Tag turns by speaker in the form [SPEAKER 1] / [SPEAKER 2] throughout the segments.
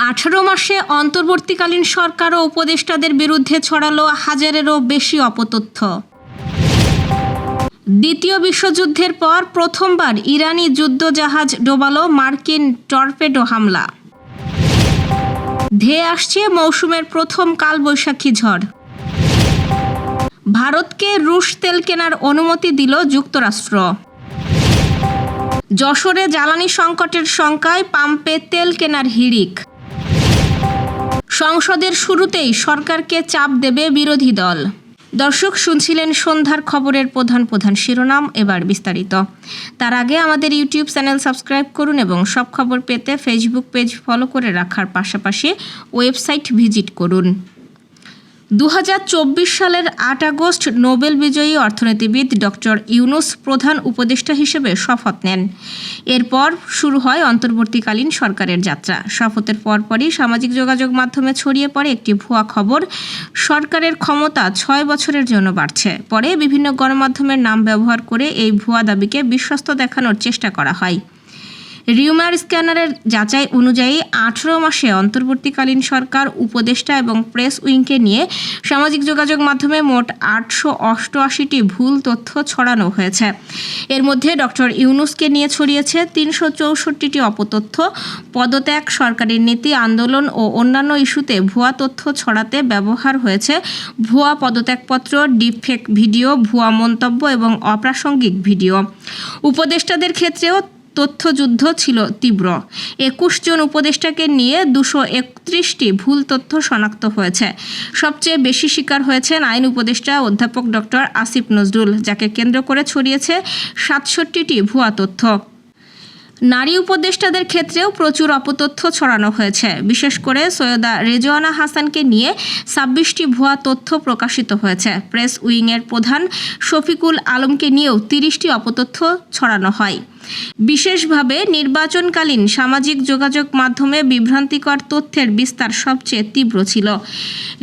[SPEAKER 1] 18 মাসে অন্তর্বর্তীকালীন সরকার ও উপদেষ্টাদের বিরুদ্ধে ছড়ালো হাজারেরও বেশি অপতথ্য। দ্বিতীয় বিশ্বযুদ্ধের পর প্রথমবার ইরানি যুদ্ধজাহাজ ডোবালো মার্কিন টর্পেডো হামলা। ধেয়ে আসছে মৌসুমের প্রথম কালবৈশাখী ঝড়। ভারতকে রুশ তেল কেনার অনুমতি দিল যুক্তরাষ্ট্র। যশোরে জ্বালানি সংকটের শঙ্কায় পাম্পে তেল কেনার হিড়িক। সংসদের শুরুতেই সরকারকে চাপ দেবে বিরোধী দল। দর্শক, শুনছিলেন সন্ধ্যার খবরের প্রধান প্রধান শিরোনাম। এবার বিস্তারিত। তার আগে আমাদের ইউটিউব চ্যানেল সাবস্ক্রাইব করুন এবং সব খবর পেতে ফেসবুক পেজ ফলো করে রাখার পাশাপাশি ওয়েবসাইট ভিজিট করুন। 2024 সালের 8 আগস্ট নোবেল বিজয়ী অর্থনীতিবিদ ডক্টর ইউনুস প্রধান উপদেষ্টা হিসেবে শপথ নেন। এরপর শুরু হয় অন্তর্বর্তীকালীন সরকারের যাত্রা। শপথের পরপরই সামাজিক যোগাযোগ মাধ্যমে ছড়িয়ে পড়ে একটি ভুয়া খবর, সরকারের ক্ষমতা 6 বছরের জন্য বাড়ছে। পরে বিভিন্ন গণমাধ্যমের নাম ব্যবহার করে এই ভুয়া দাবিকে বিশ্বস্ত দেখানোর চেষ্টা করা হয়। রিউমার স্ক্যানারের যাচাই অনুযায়ী 18 মাসে অন্তর্বর্তীকালীন সরকার, উপদেষ্টা এবং প্রেস উইংকে নিয়ে সামাজিক যোগাযোগ মাধ্যমে মোট 888টি ভুল তথ্য ছড়ানো হয়েছে। এর মধ্যে ডক্টর ইউনুসকে নিয়ে ছড়িয়েছে 364টি অপতথ্য। পদত্যাগ, সরকারের নীতি, আন্দোলন ও অন্যান্য ইস্যুতে ভুয়া তথ্য ছড়াতে ব্যবহার হয়েছে ভুয়া পদত্যাগপত্র, ডিপফেক ভিডিও, ভুয়া মন্তব্য এবং অপ্রাসঙ্গিক ভিডিও। উপদেষ্টাদের ক্ষেত্রেও তথ্যযুদ্ধ ছিল তীব্র। 21 জন উপদেষ্টাকে নিয়ে 231টি ভুল তথ্য শনাক্ত হয়েছে। সবচেয়ে বেশি শিকার হয়েছেন আইন উপদেষ্টা অধ্যাপক ডক্টর আসিফ নজরুল, যাকে কেন্দ্র করে ছড়িয়েছে 67টি ভুয়া তথ্য। নারী উপদেষ্টাদের ক্ষেত্রেও প্রচুর অপতথ্য ছড়ানো হয়েছে। বিশেষ করে সৈয়দা রেজওয়ানা হাসানকে নিয়ে 26টি ভুয়া তথ্য প্রকাশিত হয়েছে। প্রেস উইংয়ের প্রধান শফিকুল আলমকে নিয়েও 30টি অপতথ্য ছড়ানো হয়। বিশেষভাবে নির্বাচনকালীন সামাজিক যোগাযোগ মাধ্যমে বিভ্রান্তিকর তথ্যের বিস্তার সবচেয়ে তীব্র ছিল।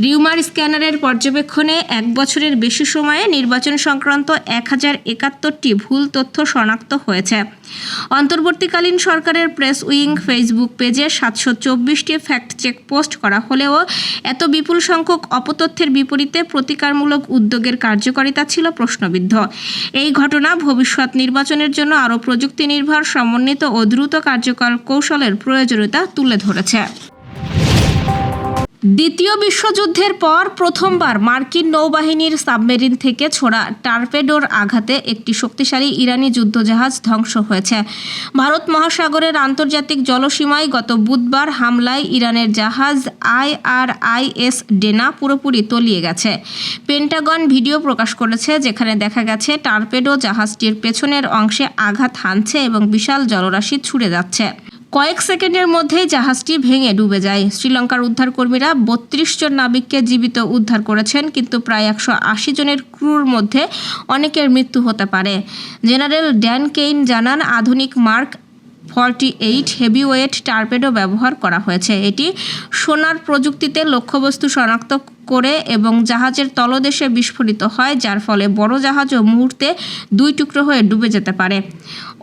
[SPEAKER 1] রিউমার স্ক্যানারের পর্যবেক্ষণে 1 বছরের বেশি সময়ে নির্বাচন সংক্রান্ত 1071টি ভুল তথ্য শনাক্ত হয়েছে। অন্তর্বর্তীকালীন সরকারের প্রেস উইং ফেসবুক পেজে 724টি ফ্যাক্ট চেক পোস্ট করা হলেও এত বিপুল সংখ্যক অপতথ্যের বিপরীতে প্রতিকারমূলক উদ্যোগের কার্যকারিতা ছিল প্রশ্নবিদ্ধ। এই ঘটনা ভবিষ্যৎ নির্বাচনের জন্য আরও প্রযুক্তি নির্ভর, সমন্বিত ও দ্রুত কার্যকর কৌশলের প্রয়োজনীয়তা তুলে ধরেছে। দ্বিতীয় বিশ্বযুদ্ধের পর প্রথমবার মার্কিন নৌবাহিনীর সাবমেরিন থেকে ছোড়া টর্পেডোর আঘাতে একটি শক্তিশালী ইরানি যুদ্ধজাহাজ ধ্বংস হয়েছে। ভারত মহাসাগরের আন্তর্জাতিক জলসীমায় গত বুধবার হামলায় ইরানের জাহাজ IRIS ডেনা পুরোপুরি তলিয়ে গেছে। পেন্টাগন ভিডিও প্রকাশ করেছে, যেখানে দেখা গেছে টর্পেডো জাহাজটির পেছনের অংশে আঘাত হানছে এবং বিশাল জলরাশি ছুড়ে যাচ্ছে। কয়েক সেকেন্ডের মধ্যেই জাহাজটি ভেঙে ডুবে যায়। শ্রীলঙ্কার উদ্ধারকর্মীরা 32 জন নাবিককে জীবিত উদ্ধার করেছেন, কিন্তু প্রায় 180 জনের ক্রুর মধ্যে অনেকের মৃত্যু হতে পারে। জেনারেল ড্যান কেইন জানান, আধুনিক মার্ক 48 হেভিওয়েট টর্পেডো ব্যবহার করা হয়েছে। এটি সোনার প্রযুক্তিতে লক্ষ্যবস্তু শনাক্ত করে এবং জাহাজের তলদেশে বিস্ফোরিত হয়, যার ফলে বড় জাহাজও মুহূর্তে 2 টুকরো হয়ে ডুবে যেতে পারে।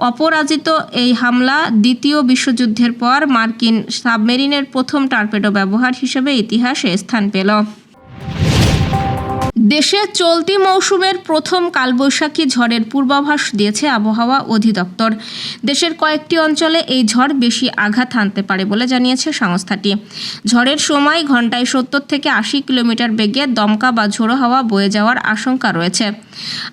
[SPEAKER 1] অপরাজিত এই হামলা দ্বিতীয় বিশ্বযুদ্ধের পর মার্কিন সাবমেরিনের প্রথম টর্পেডো ব্যবহার হিসেবে ইতিহাসে স্থান পেল। দেশে চলতি মৌসুমের প্রথম কালবৈশাখী ঝড়ের পূর্বাভাস দিয়েছে আবহাওয়া অধিদপ্তর। দেশের কয়েকটি অঞ্চলে এই ঝড় বেশি আঘাত হানতে পারে বলে জানিয়েছে সংস্থাটি। ঝড়ের সময় ঘন্টায় 70 থেকে 80 কিলোমিটার বেগে দমকা বা ঝোড়ো হাওয়া বয়ে যাওয়ার আশঙ্কা রয়েছে।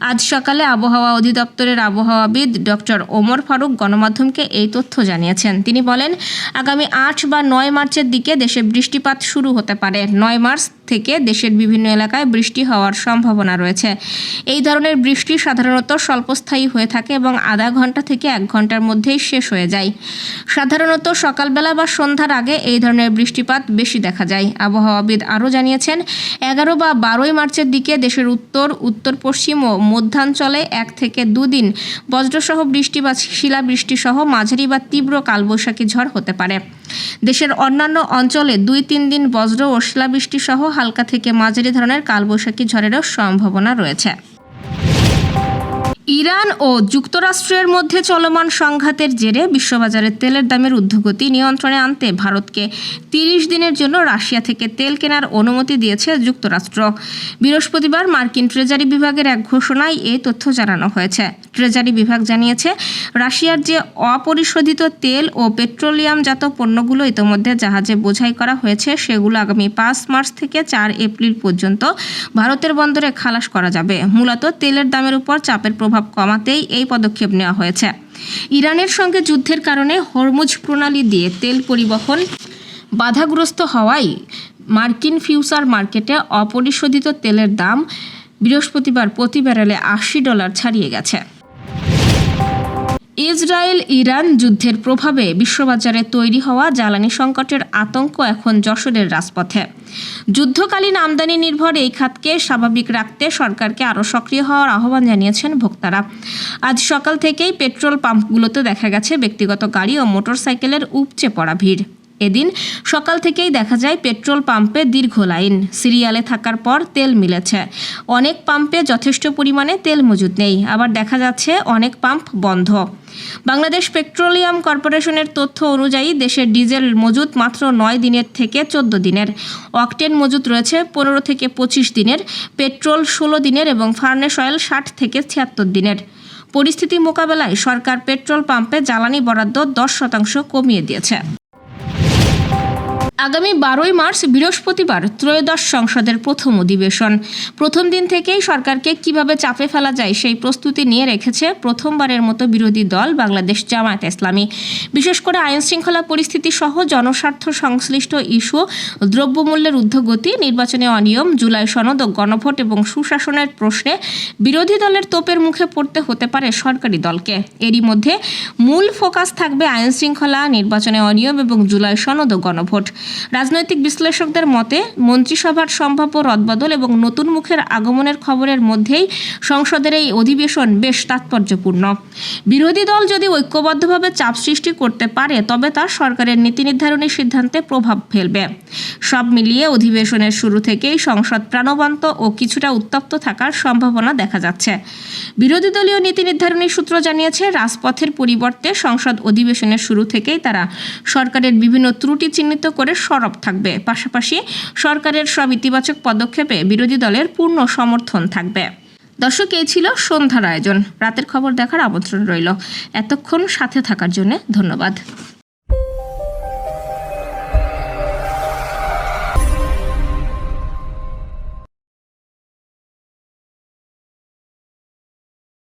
[SPEAKER 1] আজ সকালে আবহাওয়া অধিদপ্তরের আবহাওয়াবিদ ডক্টর ওমর ফারুক গণমাধ্যমকে এই তথ্য জানিয়েছেন। তিনি বলেন, আগামী 8 বা 9 মার্চের দিকে দেশে বৃষ্টিপাত শুরু হতে পারে। 9 মার্চ থেকে দেশের বিভিন্ন এলাকায় বৃষ্টি হওয়ার সম্ভাবনা রয়েছে। এই ধরনের বৃষ্টি সাধারণত স্বল্পস্থায়ী হয়ে থাকে এবং আধা ঘন্টা থেকে 1 ঘন্টার মধ্যেই শেষ হয়ে যায়। সাধারণত সকালবেলা বা সন্ধ্যার আগে এই ধরনের বৃষ্টিপাত বেশি দেখা যায়। আবহাওয়াবিদ আরও জানিয়েছেন, 11 বা 12 মার্চের দিকে দেশের উত্তর, উত্তর পশ্চিম ও মধ্যাঞ্চলে 1 থেকে 2 দিন বজ্রসহ বৃষ্টি বা শিলাবৃষ্টি সহ মাঝারি বা তীব্র কালবৈশাখী ঝড় হতে পারে। দেশের অন্যান্য অঞ্চলে 2-3 দিন বজ্র ও শিলাবৃষ্টি সহ হালকা থেকে মাঝারি ধরনের কালবৈশাখী ঝড়েরও সম্ভাবনা রয়েছে। ইরান ও যুক্তরাষ্ট্রের মধ্যে চলমান সংঘাতের জেরে বিশ্ববাজারে তেলের দামের ঊর্ধ্বগতি নিয়ন্ত্রণে আনতে ভারতকে 30 দিনের জন্য রাশিয়া থেকে তেল কেনার অনুমতি দিয়েছে যুক্তরাষ্ট্র। বৃহস্পতিবার মার্কিন ট্রেজারি বিভাগের এক ঘোষণায় এই তথ্য জানানো হয়েছে। ট্রেজারি বিভাগ জানিয়েছে, রাশিয়ার যে অপরিশোধিত তেল ও পেট্রোলিয়ামজাত পণ্যগুলো ইতোমধ্যে জাহাজে বোঝাই করা হয়েছে, সেগুলো আগামী 5 মার্চ থেকে 4 এপ্রিল পর্যন্ত ভারতের বন্দরে খালাস করা যাবে। মূলত তেলের দামের উপর চাপের প্রভাব কমাতেই এই পদক্ষেপ নেওয়া হয়েছে। ইরানের সঙ্গে যুদ্ধের কারণে হরমুজ প্রণালী দিয়ে তেল পরিবহন বাধাগ্রস্ত হওয়ায় মার্কিন ফিউচার মার্কেটে অপরিশোধিত তেলের দাম বৃহস্পতিবার প্রতি ব্যারেলে $80 ছাড়িয়ে গেছে। ইসরায়েল ইরান যুদ্ধের প্রভাবে বিশ্ববাজারে তৈরি হওয়া জ্বালানি সংকটের আতঙ্ক এখন যশোরের রাজপথে। যুদ্ধকালীন আমদানি নির্ভর এই খাতকে স্বাভাবিক রাখতে সরকারকে আরও সক্রিয় হওয়ার আহ্বান জানিয়েছেন ভোক্তারা। আজ সকাল থেকেই পেট্রোল পাম্পগুলোতে দেখা গেছে ব্যক্তিগত গাড়ি ও মোটরসাইকেলের উপচে পড়া ভিড়। এদিন সকাল থেকেই দেখা যায় পেট্রোল পাম্পে দীর্ঘ লাইন। সিরিয়ালে থাকার পর তেল মিলেছে। অনেক পাম্পে যথেষ্ট পরিমাণে তেল মজুদ নেই, আবার দেখা যাচ্ছে অনেক পাম্প বন্ধ। বাংলাদেশ পেট্রোলিয়াম কর্পোরেশনের তথ্য অনুযায়ী দেশের ডিজেল মজুদ মাত্র 9 দিনের থেকে 14 দিনের, অকটেন মজুদ রয়েছে 15 থেকে 25 দিনের, পেট্রোল 16 দিনের এবং ফার্নেস অয়েল 60 থেকে 76 দিনের। পরিস্থিতি মোকাবেলায় সরকার পেট্রোল পাম্পে জ্বালানি বরাদ্দ 10% কমিয়ে দিয়েছে। আগামী 12 মার্চ বৃহস্পতিবার ত্রয়োদশ সংসদের প্রথম অধিবেশন। প্রথম দিন থেকেই সরকারকে কিভাবে চাপে ফেলা যায় সেই প্রস্তুতি নিয়ে রেখেছে প্রথমবারের মতো বিরোধী দল বাংলাদেশ জামায়াতে ইসলামী। বিশেষ করে আইনশৃঙ্খলা পরিস্থিতি সহ জনস্বার্থ সংশ্লিষ্ট ইস্যু, দ্রব্যমূল্যের ঊর্ধ্বগতি, নির্বাচনে অনিয়ম, জুলাই সনদ ও গণভোট এবং সুশাসনের প্রশ্নে বিরোধী দলের তোপের মুখে পড়তে হতে পারে সরকারি দলকে। এরই মধ্যে মূল ফোকাস থাকবে আইনশৃঙ্খলা, নির্বাচনে অনিয়ম এবং জুলাই সনদ ও গণভোট। রাজনৈতিক বিশ্লেষকদের মতে মন্ত্রিসভার সম্ভাব্য রদবদল এবং নতুন মুখের আগমনের খবরের মধ্যেই সংসদের এই অধিবেশন বেশ তাৎপর্যপূর্ণ। বিরোধী দল যদি ঐক্যবদ্ধভাবে চাপ সৃষ্টি করতে পারে তবে তা সরকারের নীতি নির্ধারণী সিদ্ধান্তে প্রভাব ফেলবে। সব মিলিয়ে অধিবেশনের শুরু থেকেই সংসদ প্রাণবন্ত ও কিছুটা উত্তপ্ত থাকার সম্ভাবনা দেখা যাচ্ছে। বিরোধী দলীয় নীতি নির্ধারণী সূত্র জানিয়েছে, রাজপথের পরিবর্তে সংসদ অধিবেশনের শুরু থেকেই তারা সরকারের বিভিন্ন ত্রুটি চিহ্নিত করে সরব থাকবে। পাশাপাশি সরকারের সব ইতিবাচক পদক্ষেপে বিরোধী দলের পূর্ণ সমর্থন থাকবে। দর্শক, এই ছিল সন্ধ্যার আয়োজন। রাতের খবর দেখার আমন্ত্রণ রইল। এতক্ষণ সাথে থাকার জন্য ধন্যবাদ।